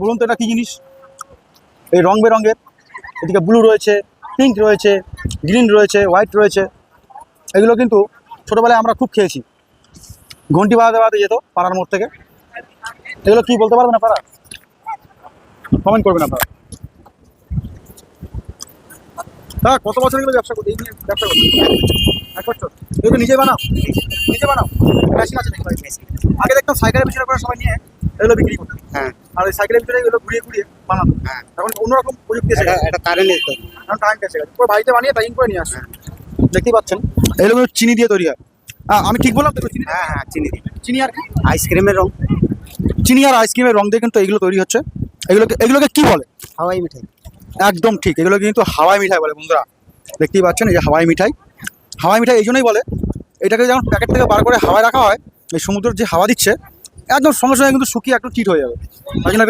বলুন তো এটা কী জিনিস? এই রং বেরঙের, এদিকে ব্লু রয়েছে, পিঙ্ক রয়েছে, গ্রিন রয়েছে, হোয়াইট রয়েছে। এগুলো কিন্তু ছোটোবেলায় আমরা খুব খেয়েছি। ঘন্টি বাজাতে বাজাতে যেত পাড়ার মোড় থেকে। এগুলো কী বলতে পারবেন আপনারা? কমেন্ট করবেন আপনারা। হ্যাঁ, কত বছর এগুলো ব্যবসা করতে, এই নিয়ে ব্যবসা করতে? 1 বছর। এগুলো নিজে বানাও? নিজে বানাও? মেশিন আছে নাকি বাড়িতে? আগে দেখতাম সাইকেলের পিছনে করে সবাই নিয়ে এগুলো বিক্রি করতো। হ্যাঁ, আর ওই সাইকেলের ভিতরে এগুলো ঘুরিয়ে ঘুরিয়ে বানাতো। হ্যাঁ। এখন অন্যরকম প্রযুক্তি এসে গেছে। এটা কারেন্টের তো। এখন টাইম এসে গেছে, পুরো বাড়িতে বানিয়ে প্যাকিং করে নিয়ে আসে। দেখতেই পাচ্ছেন এগুলো চিনি দিয়ে তৈরি হয়। আমি ঠিক বললাম তো? চিনি, হ্যাঁ হ্যাঁ, চিনি দিই। চিনি আর কি? আইসক্রিমের রং। চিনি আর আইসক্রিমের রং দিয়ে কিন্তু এগুলো তৈরি হচ্ছে। এগুলোকে কি বলে? হাওয়াই মিঠাই। একদম ঠিক, এগুলো কিন্তু হাওয়াই মিঠাই বলে বন্ধুরা। দেখতেই পাচ্ছেন এই যে হাওয়াই মিঠাই। হাওয়াই মিঠাই এই জন্যই বলে, এটাকে যখন প্যাকেট থেকে বার করে হাওয়ায় রাখা হয়, এই সমুদ্রের যে হাওয়া দিচ্ছে একদম সঙ্গে সঙ্গে কিন্তু শুকিয়ে একটু চিট হয়ে যাবে। তাই জন্য